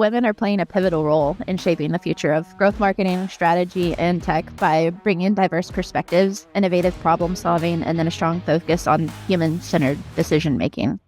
Women are playing a pivotal role in shaping the future of growth marketing, strategy, and tech by bringing diverse perspectives, innovative problem solving, and then a strong focus on human-centered decision making.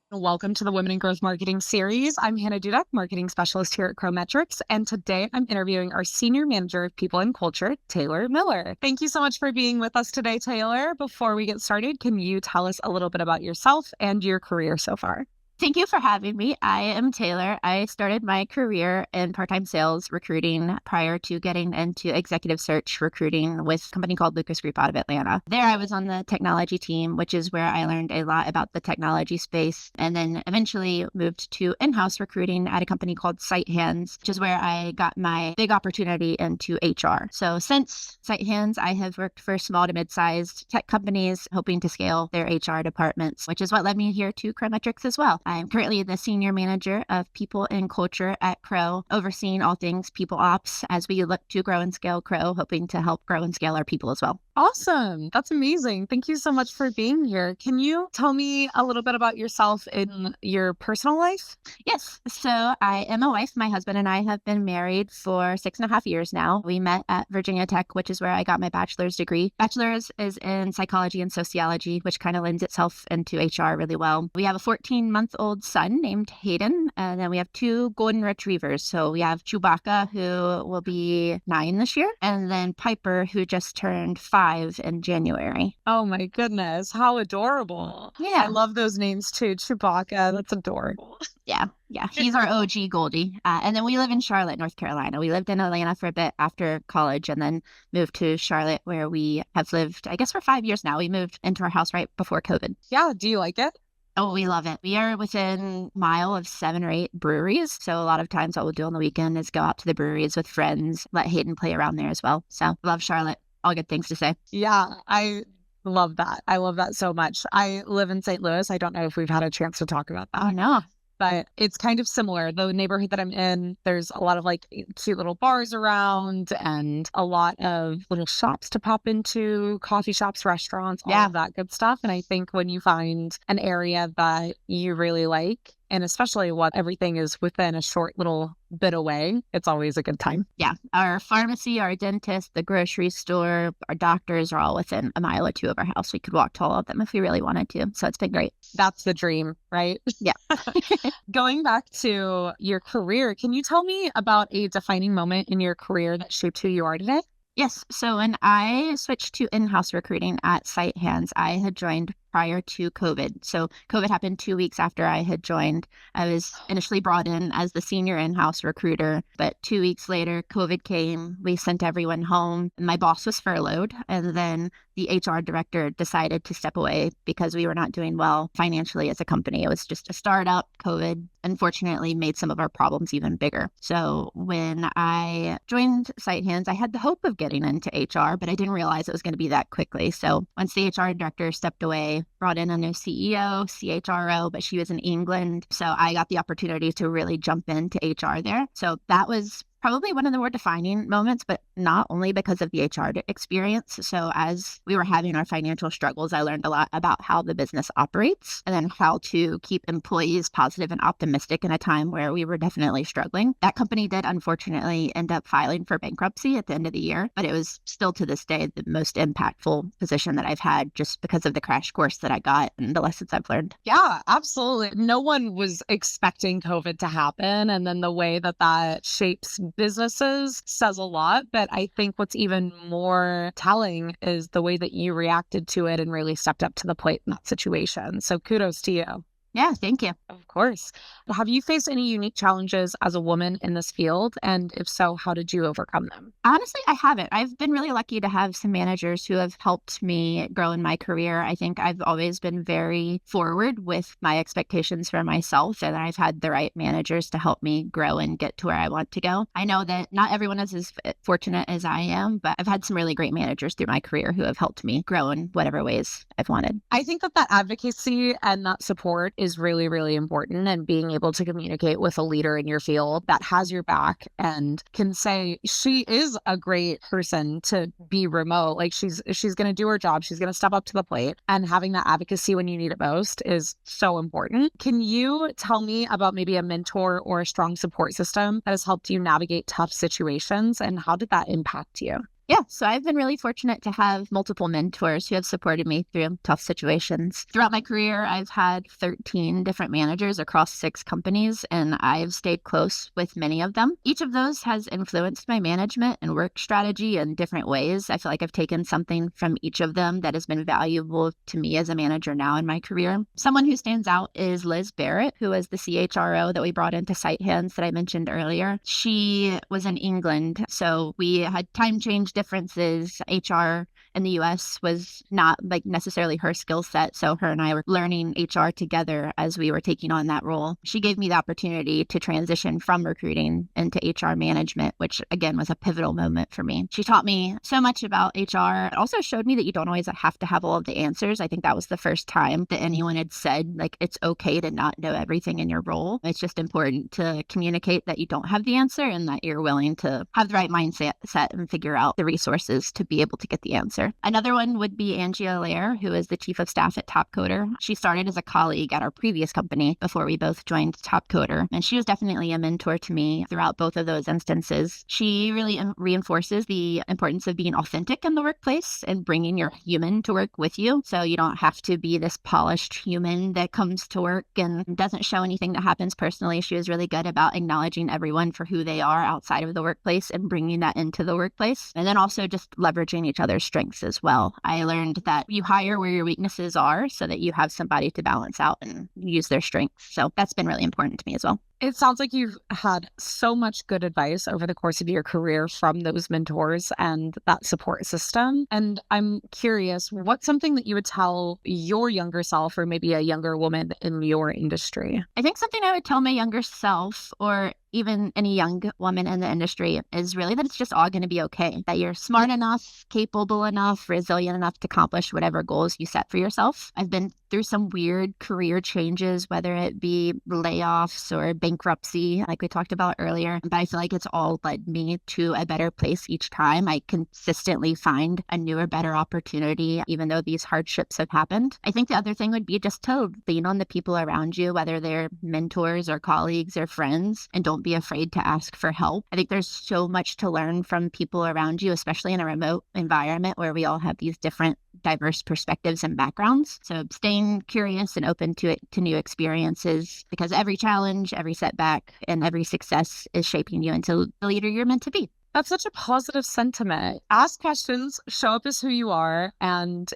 Welcome to the Women in Growth Marketing series. I'm Hannah Dudek, marketing specialist here at Chrometrics, and today I'm interviewing our Senior Manager of People and Culture, Taylor Miller. Thank you so much for being with us today, Taylor. Before we get started, can you tell us a little bit about yourself and your career so far? Thank you for having me. I am Taylor. I started my career in part-time sales recruiting prior to getting into executive search recruiting with a company called Lucas Group out of Atlanta. There I was on the technology team, which is where I learned a lot about the technology space, and then eventually moved to in-house recruiting at a company called SightHands, which is where I got my big opportunity into HR. So since SightHands, I have worked for small to mid-sized tech companies hoping to scale their HR departments, which is what led me here to Chrometrics as well. I'm currently the Senior Manager of People and Culture at Crow, overseeing all things people ops as we look to grow and scale Crow, hoping to help grow and scale our people as well. Awesome. That's amazing. Thank you so much for being here. Can you tell me a little bit about yourself in your personal life? Yes. So I am a wife. My husband and I have been married for 6.5 years now. We met at Virginia Tech, which is where I got my bachelor's degree. Bachelor's is in psychology and sociology, which kind of lends itself into HR really well. We have a 14-month-old son named Hayden, and then we have 2 golden retrievers. So we have Chewbacca, who will be 9 this year, and then Piper, who just turned 5 in January. Oh my goodness, how adorable. Yeah. I love those names too. Chewbacca, that's adorable. Yeah. He's our OG Goldie. And then we live in Charlotte, North Carolina. We lived in Atlanta for a bit after college and then moved to Charlotte, where we have lived, I guess, for 5 years now. We moved into our house right before COVID. Yeah. Do you like it? Oh, we love it. We are within a mile of 7 or 8 breweries. So a lot of times what we'll do on the weekend is go out to the breweries with friends, let Hayden play around there as well. So love Charlotte. All good things to say. Yeah, I love that. I love that so much. I live in St. Louis. I don't know if we've had a chance to talk about that. Oh, no. But it's kind of similar. The neighborhood that I'm in, there's a lot of like cute little bars around and a lot of little shops to pop into, coffee shops, restaurants, all of that good stuff. And I think when you find an area that you really like, and especially what everything is within a short little bit away, it's always a good time. Yeah. Our pharmacy, our dentist, the grocery store, our doctors are all within a mile or 2 of our house. We could walk to all of them if we really wanted to. So it's been great. That's the dream, right? Yeah. Going back to your career, can you tell me about a defining moment in your career that shaped who you are today? Yes. So when I switched to in-house recruiting at SightHands, I had joined prior to COVID. So COVID happened 2 weeks after I had joined. I was initially brought in as the senior in-house recruiter, but 2 weeks later, COVID came. We sent everyone home. My boss was furloughed, and then the HR director decided to step away because we were not doing well financially as a company. It was just a startup. COVID, unfortunately, made some of our problems even bigger. So when I joined SightHands, I had the hope of getting into HR, but I didn't realize it was going to be that quickly. So once the HR director stepped away, brought in a new CEO, CHRO, but she was in England. So I got the opportunity to really jump into HR there. So that was probably one of the more defining moments, but not only because of the HR experience. So as we were having our financial struggles, I learned a lot about how the business operates and then how to keep employees positive and optimistic in a time where we were definitely struggling. That company did unfortunately end up filing for bankruptcy at the end of the year, but it was still to this day the most impactful position that I've had just because of the crash course that I got and the lessons I've learned. Yeah, absolutely. No one was expecting COVID to happen. And then the way that that shapes businesses says a lot. But I think what's even more telling is the way that you reacted to it and really stepped up to the plate in that situation. So kudos to you. Yeah, thank you. Of course. Have you faced any unique challenges as a woman in this field? And if so, how did you overcome them? Honestly, I haven't. I've been really lucky to have some managers who have helped me grow in my career. I think I've always been very forward with my expectations for myself, and I've had the right managers to help me grow and get to where I want to go. I know that not everyone is as fortunate as I am, but I've had some really great managers through my career who have helped me grow in whatever ways I've wanted. I think that advocacy and that support is is really, really important. And being able to communicate with a leader in your field that has your back and can say, she is a great person to be remote. Like she's going to do her job. She's going to step up to the plate, and having that advocacy when you need it most is so important. Can you tell me about maybe a mentor or a strong support system that has helped you navigate tough situations, and how did that impact you? Yeah, so I've been really fortunate to have multiple mentors who have supported me through tough situations. Throughout my career, I've had 13 different managers across 6 companies, and I've stayed close with many of them. Each of those has influenced my management and work strategy in different ways. I feel like I've taken something from each of them that has been valuable to me as a manager now in my career. Someone who stands out is Liz Barrett, who was the CHRO that we brought into SightHands that I mentioned earlier. She was in England, so we had time change differences. HR in the US was not like necessarily her skill set. So her and I were learning HR together as we were taking on that role. She gave me the opportunity to transition from recruiting into HR management, which again was a pivotal moment for me. She taught me so much about HR. It also showed me that you don't always have to have all of the answers. I think that was the first time that anyone had said, like, it's okay to not know everything in your role. It's just important to communicate that you don't have the answer and that you're willing to have the right mindset and figure out the resources to be able to get the answer. Another one would be Angie Allaire, who is the chief of staff at Topcoder. She started as a colleague at our previous company before we both joined Topcoder, and she was definitely a mentor to me throughout both of those instances. She really reinforces the importance of being authentic in the workplace and bringing your human to work with you. So you don't have to be this polished human that comes to work and doesn't show anything that happens personally. She was really good about acknowledging everyone for who they are outside of the workplace and bringing that into the workplace. And then also just leveraging each other's strengths as well. I learned that you hire where your weaknesses are so that you have somebody to balance out and use their strengths. So that's been really important to me as well. It sounds like you've had so much good advice over the course of your career from those mentors and that support system. And I'm curious, what's something that you would tell your younger self, or maybe a younger woman in your industry? I think something I would tell my younger self, or even any young woman in the industry, is really that it's just all going to be okay, that you're smart enough, capable enough, resilient enough to accomplish whatever goals you set for yourself. I've been through some weird career changes, whether it be layoffs or bankruptcy, like we talked about earlier, but I feel like it's all led me to a better place each time. I consistently find a newer, better opportunity, even though these hardships have happened. I think the other thing would be just to lean on the people around you, whether they're mentors or colleagues or friends, and don't be afraid to ask for help. I think there's so much to learn from people around you, especially in a remote environment where we all have these different diverse perspectives and backgrounds. So staying curious and open to new experiences, because every challenge, every setback, and every success is shaping you into the leader you're meant to be. That's such a positive sentiment. Ask questions, show up as who you are, and,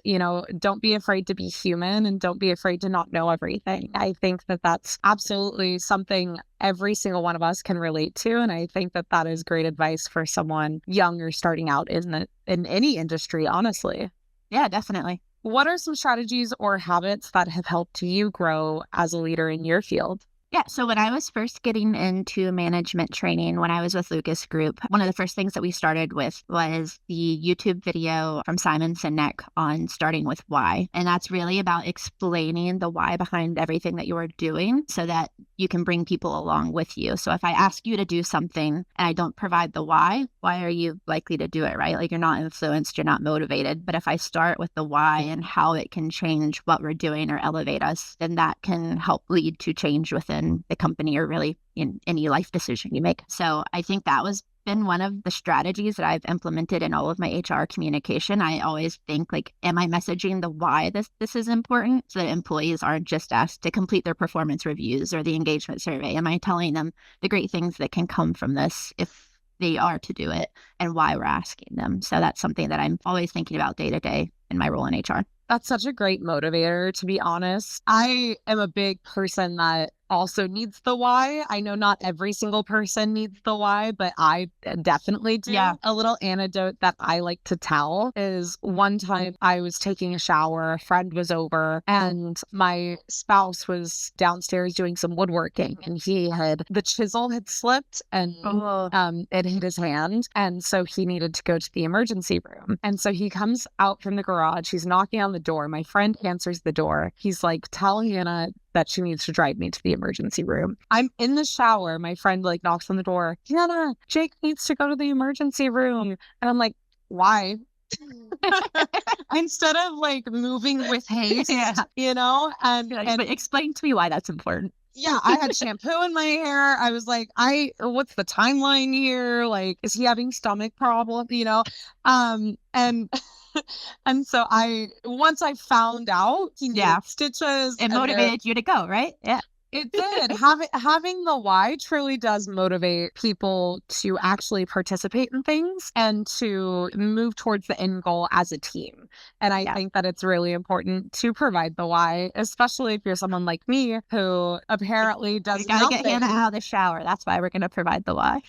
don't be afraid to be human, and don't be afraid to not know everything. I think that that's absolutely something every single one of us can relate to. And I think that that is great advice for someone young or starting out in any industry, honestly. Yeah, definitely. What are some strategies or habits that have helped you grow as a leader in your field? Yeah, so when I was first getting into management training, when I was with Lucas Group, one of the first things that we started with was the YouTube video from Simon Sinek on starting with why. And that's really about explaining the why behind everything that you are doing so that you can bring people along with you. So if I ask you to do something and I don't provide the why are you likely to do it, right? Like, you're not influenced, you're not motivated. But if I start with the why and how it can change what we're doing or elevate us, then that can help lead to change within the company, or really in any life decision you make. So I think that was been one of the strategies that I've implemented in all of my HR communication. I always think, like, am I messaging the why this is important, so that employees aren't just asked to complete their performance reviews or the engagement survey? Am I telling them the great things that can come from this if they are to do it, and why we're asking them? So that's something that I'm always thinking about day to day in my role in HR. That's such a great motivator, to be honest. I am a big person that also needs the why. I know not every single person needs the why, but I definitely do. Yeah. A little anecdote that I like to tell is one time I was taking a shower, a friend was over, and my spouse was downstairs doing some woodworking, and the chisel had slipped and it hit his hand. And so he needed to go to the emergency room. And so he comes out from the garage, he's knocking on the door. My friend answers the door. He's like, tell Hannah that she needs to drive me to the emergency room. I'm in the shower. My friend like knocks on the door. Hannah, Jake needs to go to the emergency room. And I'm like, why? Instead of like moving with haste, But explain to me why that's important. Yeah, I had shampoo in my hair. I was like, what's the timeline here? Like, is he having stomach problem? And and so once I found out he needed stitches, it motivated you to go, right? Yeah. It did. Having the why truly does motivate people to actually participate in things and to move towards the end goal as a team. And I think that it's really important to provide the why, especially if you're someone like me who apparently does gotta get Hannah out of the shower. That's why we're going to provide the why.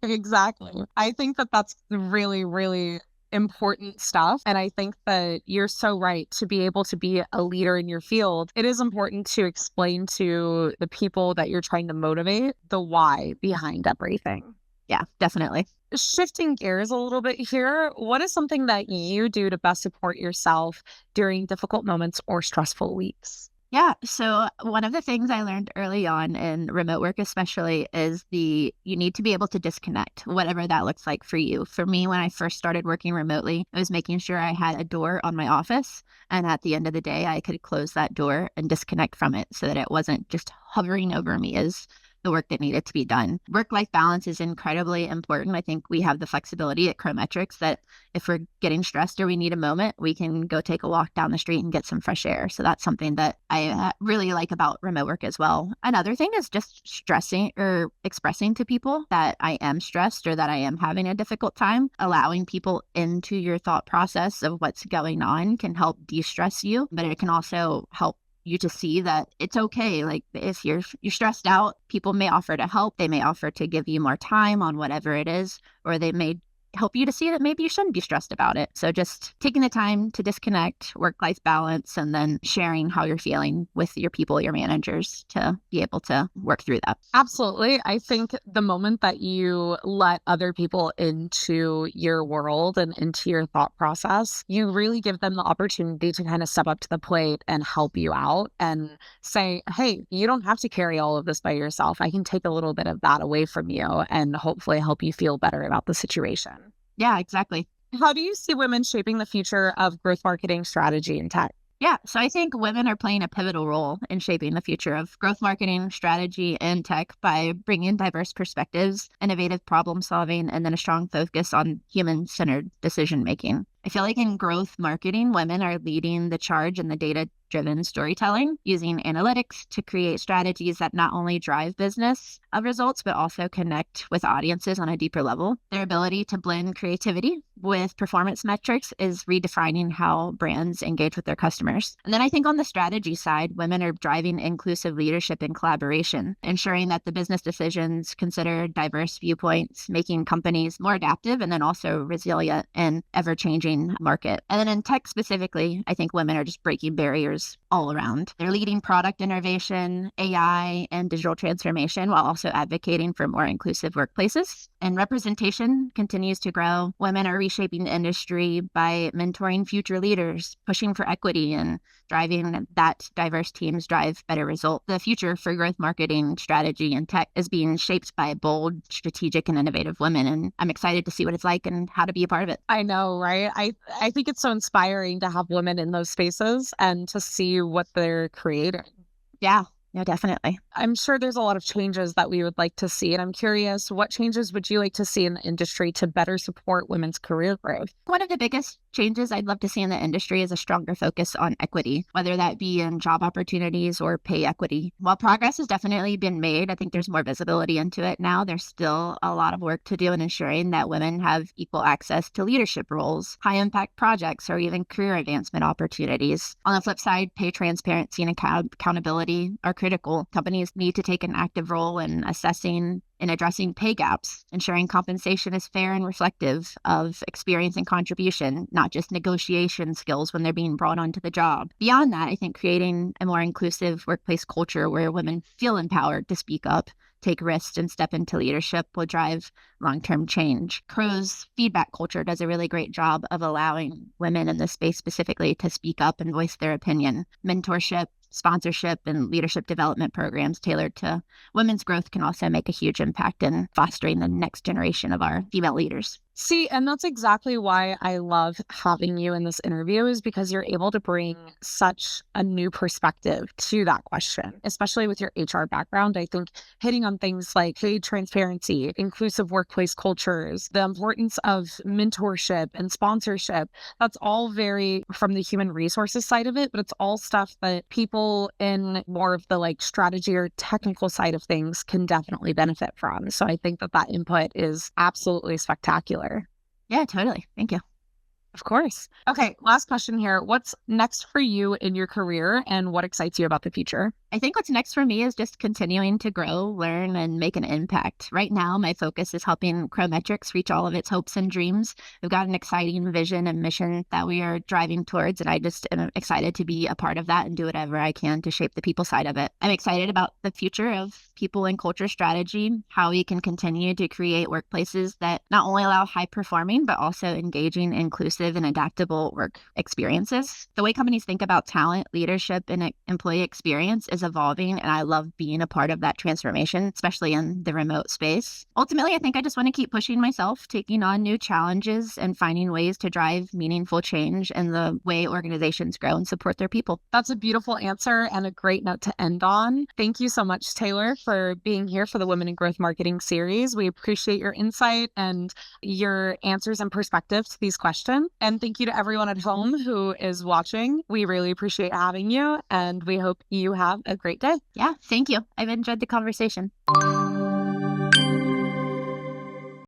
Exactly. I think that that's really, really important stuff. And I think that you're so right to be able to be a leader in your field. It is important to explain to the people that you're trying to motivate the why behind everything. Yeah, definitely. Shifting gears a little bit here, what is something that you do to best support yourself during difficult moments or stressful weeks? Yeah. So one of the things I learned early on in remote work, especially, is you need to be able to disconnect, whatever that looks like for you. For me, when I first started working remotely, I was making sure I had a door on my office. And at the end of the day, I could close that door and disconnect from it so that it wasn't just hovering over me as the work that needed to be done. Work-life balance is incredibly important. I think we have the flexibility at Chrometrics that if we're getting stressed or we need a moment, we can go take a walk down the street and get some fresh air. So that's something that I really like about remote work as well. Another thing is just stressing or expressing to people that I am stressed or that I am having a difficult time. Allowing people into your thought process of what's going on can help de-stress you, but it can also help you to see that it's okay. Like if you're stressed out, people may offer to help. They may offer to give you more time on whatever it is, or they may help you to see that maybe you shouldn't be stressed about it. So just taking the time to disconnect, work-life balance, and then sharing how you're feeling with your people, your managers, to be able to work through that. Absolutely. I think the moment that you let other people into your world and into your thought process, you really give them the opportunity to kind of step up to the plate and help you out and say, hey, you don't have to carry all of this by yourself. I can take a little bit of that away from you and hopefully help you feel better about the situation. Yeah, exactly. How do you see women shaping the future of growth marketing strategy in tech? Yeah, so I think women are playing a pivotal role in shaping the future of growth marketing, strategy, and tech by bringing diverse perspectives, innovative problem solving, and then a strong focus on human-centered decision making. I feel like in growth marketing, women are leading the charge in the data-driven storytelling, using analytics to create strategies that not only drive business results, but also connect with audiences on a deeper level. Their ability to blend creativity with performance metrics is redefining how brands engage with their customers. And then I think on the strategy side, women are driving inclusive leadership and collaboration, ensuring that the business decisions consider diverse viewpoints, making companies more adaptive and then also resilient in ever-changing market. And then in tech specifically, I think women are just breaking barriers all around. They're leading product innovation, AI, and digital transformation while also advocating for more inclusive workplaces. And representation continues to grow. Women are reshaping the industry by mentoring future leaders, pushing for equity, and driving that diverse teams drive better results. The future for growth marketing, strategy, and tech is being shaped by bold, strategic, and innovative women. And I'm excited to see what it's like and how to be a part of it. I know, right? I think it's so inspiring to have women in those spaces and to see what they're creating. Yeah. No, definitely. I'm sure there's a lot of changes that we would like to see. And I'm curious, what changes would you like to see in the industry to better support women's career growth? One of the biggest changes I'd love to see in the industry is a stronger focus on equity, whether that be in job opportunities or pay equity. While progress has definitely been made, I think there's more visibility into it now. There's still a lot of work to do in ensuring that women have equal access to leadership roles, high impact projects, or even career advancement opportunities. On the flip side, pay transparency and accountability are critical. Companies need to take an active role in assessing and addressing pay gaps, ensuring compensation is fair and reflective of experience and contribution, not just negotiation skills when they're being brought onto the job. Beyond that, I think creating a more inclusive workplace culture where women feel empowered to speak up, take risks, and step into leadership will drive long-term change. Crow's feedback culture does a really great job of allowing women in this space specifically to speak up and voice their opinion. Mentorship, sponsorship and leadership development programs tailored to women's growth can also make a huge impact in fostering the next generation of our female leaders. See, and that's exactly why I love having you in this interview, is because you're able to bring such a new perspective to that question, especially with your HR background. I think hitting on things like paid transparency, inclusive workplace cultures, the importance of mentorship and sponsorship, that's all very from the human resources side of it, but it's all stuff that people in more of the like strategy or technical side of things can definitely benefit from. So I think that input is absolutely spectacular. Yeah, totally. Thank you. Of course. Okay, last question here. What's next for you in your career and what excites you about the future? I think what's next for me is just continuing to grow, learn, and make an impact. Right now, my focus is helping Chrometrics reach all of its hopes and dreams. We've got an exciting vision and mission that we are driving towards, and I just am excited to be a part of that and do whatever I can to shape the people side of it. I'm excited about the future of people and culture strategy, how we can continue to create workplaces that not only allow high performing, but also engaging, inclusive, and adaptable work experiences. The way companies think about talent, leadership, and employee experience is evolving, and I love being a part of that transformation, especially in the remote space. Ultimately, I think I just want to keep pushing myself, taking on new challenges, and finding ways to drive meaningful change in the way organizations grow and support their people. That's a beautiful answer and a great note to end on. Thank you so much, Taylor, for being here for the Women in Growth Marketing series. We appreciate your insight and your answers and perspective to these questions. And thank you to everyone at home who is watching. We really appreciate having you, and we hope you have a great day. Yeah, thank you. I've enjoyed the conversation.